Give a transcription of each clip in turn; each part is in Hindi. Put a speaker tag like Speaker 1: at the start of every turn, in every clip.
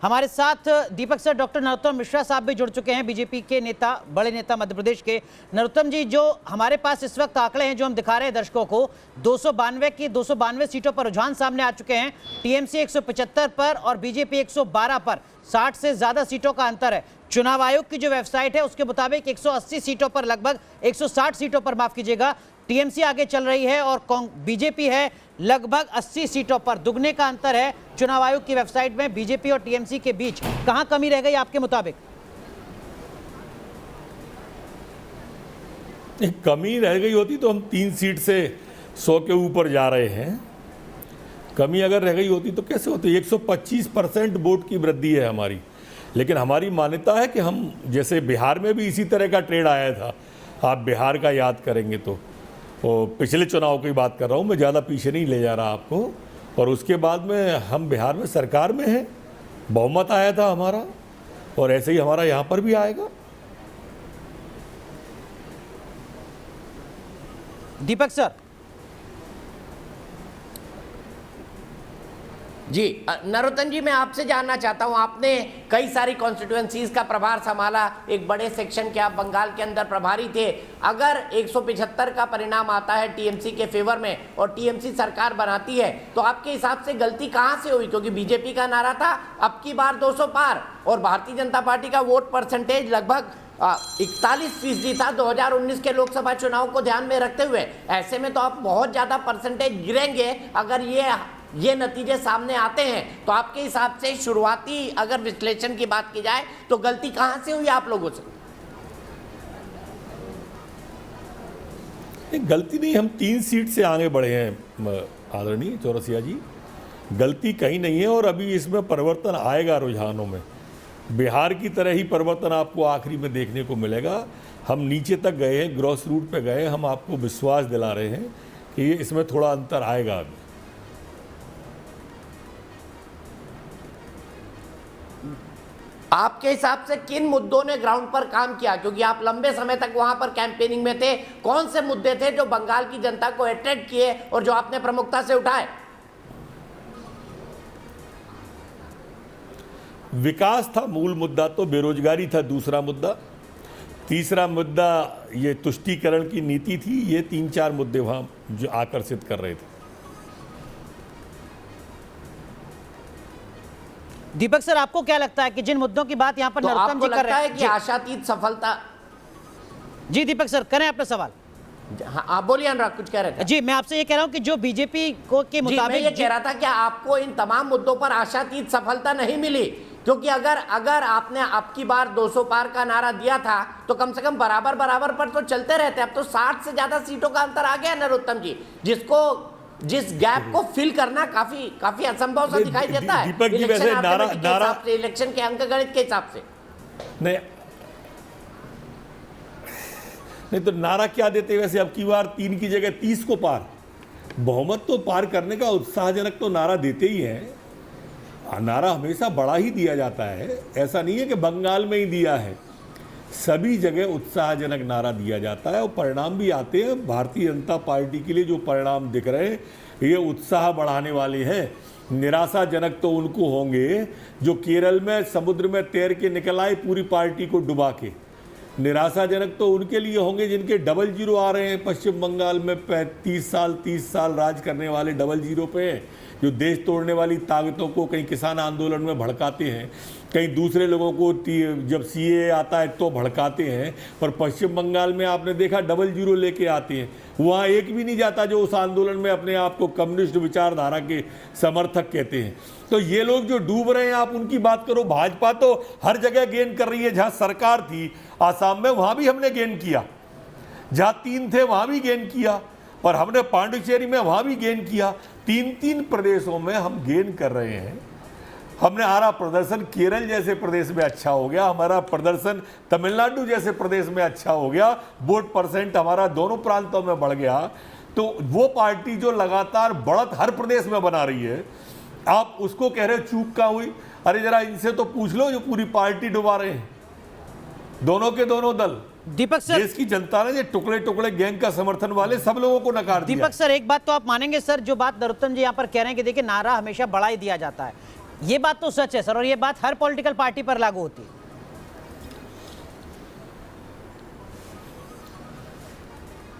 Speaker 1: हमारे साथ दीपक सर डॉक्टर नरोत्तम मिश्रा साहब भी जुड़ चुके हैं, बीजेपी के नेता, बड़े नेता मध्य प्रदेश के। नरोत्तम जी, जो हमारे पास इस वक्त आंकड़े हैं जो हम दिखा रहे हैं दर्शकों को, 292 सीटों पर रुझान सामने आ चुके हैं। टीएमसी 175 पर और बीजेपी 112 पर, 60 से ज्यादा सीटों का अंतर है। चुनाव आयोग की जो वेबसाइट है उसके मुताबिक 180 सीटों पर, लगभग 160 सीटों पर, माफ कीजिएगा, टीएमसी आगे चल रही है और बीजेपी है लगभग 80 सीटों पर। दुगने का अंतर है चुनाव आयोग की वेबसाइट में बीजेपी और टीएमसी के बीच। कहां कमी रह गई आपके मुताबिक?
Speaker 2: कमी रह गई होती तो हम 3 सीट से 100 के ऊपर जा रहे हैं। कमी अगर रह गई होती तो कैसे होती? 125% वोट की वृद्धि है हमारी। लेकिन हमारी मान्यता है कि हम, जैसे बिहार में भी इसी तरह का ट्रेड आया था, आप बिहार का याद करेंगे तो पिछले चुनाव की बात कर रहा हूँ मैं, ज़्यादा पीछे नहीं ले जा रहा आपको। और उसके बाद में हम बिहार में सरकार में हैं, बहुमत आया था हमारा, और ऐसे ही हमारा यहाँ पर भी आएगा।
Speaker 1: दीपक सर।
Speaker 3: जी नरोत्तम जी, मैं आपसे जानना चाहता हूं, आपने कई सारी कॉन्स्टिट्यूएंसीज का प्रभार संभाला, एक बड़े सेक्शन के आप बंगाल के अंदर प्रभारी थे। अगर 175 का परिणाम आता है टीएमसी के फेवर में और टीएमसी सरकार बनाती है, तो आपके हिसाब से गलती कहां से हुई? क्योंकि बीजेपी का नारा था अब की बार 200 पार, और भारतीय जनता पार्टी का वोट परसेंटेज लगभग 41% था 2019 के लोकसभा चुनाव को ध्यान में रखते हुए। ऐसे में तो आप बहुत ज्यादा परसेंटेज गिरेंगे अगर ये नतीजे सामने आते हैं। तो आपके हिसाब से शुरुआती अगर विश्लेषण की बात की जाए तो गलती कहां से हुई आप लोगों से?
Speaker 2: गलती नहीं, हम 3 सीट से आगे बढ़े हैं आदरणीय चौरसिया जी, गलती कहीं नहीं है। और अभी इसमें परिवर्तन आएगा रुझानों में, बिहार की तरह ही परिवर्तन आपको आखिरी में देखने को मिलेगा। हम नीचे तक गए हैं, ग्रॉस रूट पे गए, हम आपको विश्वास दिला रहे हैं कि इसमें थोड़ा अंतर आएगा। अभी
Speaker 3: आपके हिसाब से किन मुद्दों ने ग्राउंड पर काम किया? क्योंकि आप लंबे समय तक वहां पर कैंपेनिंग में थे, कौन से मुद्दे थे जो बंगाल की जनता को अट्रैक्ट किए और जो आपने प्रमुखता से उठाए?
Speaker 2: विकास था मूल मुद्दा, तो बेरोजगारी था दूसरा मुद्दा, तीसरा मुद्दा ये तुष्टीकरण की नीति थी। ये 3-4 मुद्दे वहां जो आकर्षित कर रहे थे।
Speaker 1: दीपक सर, आपको क्या लगता है कि जिन मुद्दों की बात यहां पर नरोत्तम जी कर रहे हैं
Speaker 3: कि आशातीत सफलता?
Speaker 1: जी दीपक सर, करें अपना सवाल।
Speaker 3: हाँ, आप बोलिए अनुराग, कुछ कह रहे थे?
Speaker 1: जी, मैं आपसे ये कह रहा हूं कि जो बीजेपी को के मुताबिक,
Speaker 3: मैं ये कह रहा था कि आपको इन तमाम मुद्दों पर आशातीत सफलता नहीं मिली, क्योंकि अगर आपने आपकी बार 200 पार का नारा दिया था तो कम से कम बराबर पर तो चलते रहते। अब तो 60 से ज्यादा सीटों का अंतर आ गया नरोत्तम जी, जिस गैप को फिल करना काफी असंभव सा दिखाई देता है।
Speaker 2: दीपक जी, वैसे नारा
Speaker 3: इलेक्शन के अंक गणित के हिसाब से
Speaker 2: नहीं तो नारा क्या देते वैसे? अब की बार 3 की जगह 30 को पार, बहुमत तो पार करने का उत्साहजनक तो नारा देते ही हैं। नारा हमेशा बड़ा ही दिया जाता है, ऐसा नहीं है कि बंगाल में ही दिया है, सभी जगह उत्साहजनक नारा दिया जाता है और परिणाम भी आते हैं। भारतीय जनता पार्टी के लिए जो परिणाम दिख रहे हैं ये उत्साह बढ़ाने वाले हैं। निराशाजनक तो उनको होंगे जो केरल में समुद्र में तैर के निकल आए पूरी पार्टी को डुबा के। निराशाजनक तो उनके लिए होंगे जिनके 00 आ रहे हैं। पश्चिम बंगाल में 30 साल राज करने वाले 00 पे हैं, जो देश तोड़ने वाली ताकतों को कहीं किसान आंदोलन में भड़काते हैं, कहीं दूसरे लोगों को जब सीए आता है तो भड़काते हैं। पर पश्चिम बंगाल में आपने देखा 00 लेके आते हैं, वहाँ एक भी नहीं जाता जो उस आंदोलन में अपने आप को कम्युनिस्ट विचारधारा के समर्थक कहते हैं। तो ये लोग जो डूब रहे हैं, आप उनकी बात करो। भाजपा तो हर जगह गेन कर रही है। जहाँ सरकार थी आसाम में, वहाँ भी हमने गेन किया, जहाँ 3 थे वहाँ भी गेन किया, और हमने पांडिचेरी में वहाँ भी गेन किया। 3 प्रदेशों में हम गेन कर रहे हैं। हमने हमारा प्रदर्शन केरल जैसे प्रदेश में अच्छा हो गया, हमारा प्रदर्शन तमिलनाडु जैसे प्रदेश में अच्छा हो गया, वोट परसेंट हमारा दोनों प्रांतों में बढ़ गया। तो वो पार्टी जो लगातार बढ़त हर प्रदेश में बना रही है, आप उसको कह रहे हो चूक का हुई? अरे जरा इनसे तो पूछ लो जो पूरी पार्टी डुबा रहे हैं, दोनों के दोनों दल।
Speaker 1: दीपक सर,
Speaker 2: देश की जनता ने टुकड़े गैंग का समर्थन वाले सब लोगों को नकार दिया।
Speaker 1: दीपक सर, एक बात तो आप मानेंगे सर, जो बात नरोत्तम जी यहाँ पर कह रहे हैं कि देखिए नारा हमेशा बड़ा ही दिया जाता है। ये बात तो सच है सर, और ये बात हर पॉलिटिकल पार्टी पर लागू होती है।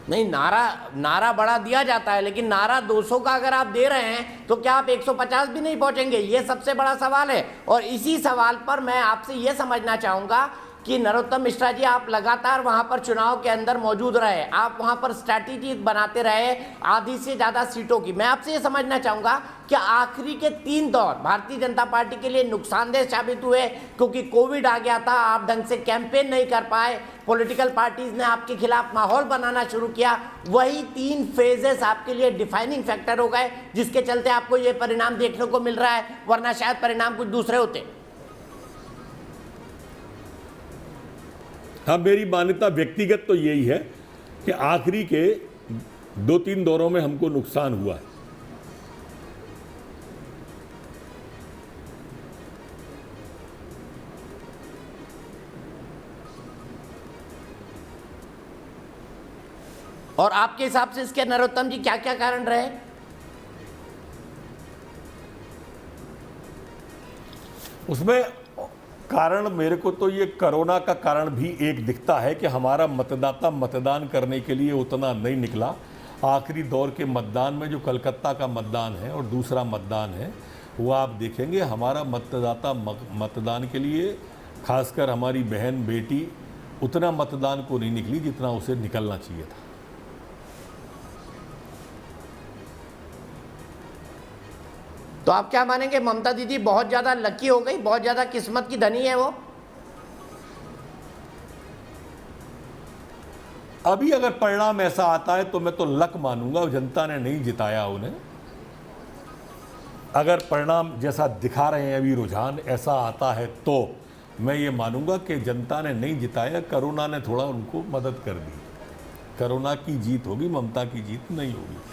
Speaker 3: नहीं, नारा बड़ा दिया जाता है, लेकिन नारा 200 का अगर आप दे रहे हैं तो क्या आप 150 भी नहीं पहुंचेंगे? ये सबसे बड़ा सवाल है। और इसी सवाल पर मैं आपसे ये समझना चाहूंगा कि नरोत्तम मिश्रा जी, आप लगातार वहां पर चुनाव के अंदर मौजूद रहे, आप वहां पर स्ट्रैटेजी बनाते रहे आधी से ज्यादा सीटों की। मैं आपसे ये समझना चाहूंगा कि आखिरी के 3 दौर भारतीय जनता पार्टी के लिए नुकसानदेह साबित हुए, क्योंकि कोविड आ गया था, आप ढंग से कैंपेन नहीं कर पाए, पॉलिटिकल पार्टीज ने आपके खिलाफ माहौल बनाना शुरू किया। वही 3 फेजेस आपके लिए डिफाइनिंग फैक्टर हो गए, जिसके चलते आपको ये परिणाम देखने को मिल रहा है, वरना शायद परिणाम कुछ दूसरे होते।
Speaker 2: हाँ, मेरी मान्यता व्यक्तिगत तो यही है कि आखिरी के 2-3 दौरों में हमको नुकसान हुआ है।
Speaker 3: और आपके हिसाब से इसके नरोत्तम जी क्या क्या कारण रहे?
Speaker 2: उसमें कारण मेरे को तो ये कोरोना का कारण भी एक दिखता है कि हमारा मतदाता मतदान करने के लिए उतना नहीं निकला। आखिरी दौर के मतदान में जो कलकत्ता का मतदान है और दूसरा मतदान है, वो आप देखेंगे हमारा मतदाता मतदान के लिए, खासकर हमारी बहन बेटी, उतना मतदान को नहीं निकली जितना उसे निकलना चाहिए था।
Speaker 3: तो आप क्या मानेंगे, ममता दीदी बहुत ज्यादा लकी हो गई, बहुत ज्यादा किस्मत की धनी है वो?
Speaker 2: अभी अगर परिणाम ऐसा आता है तो मैं तो लक मानूंगा, जनता ने नहीं जिताया उन्हें। अगर परिणाम जैसा दिखा रहे हैं अभी रुझान ऐसा आता है तो मैं ये मानूंगा कि जनता ने नहीं जिताया, कोरोना ने थोड़ा उनको मदद कर दी। कोरोना की जीत होगी, ममता की जीत नहीं होगी।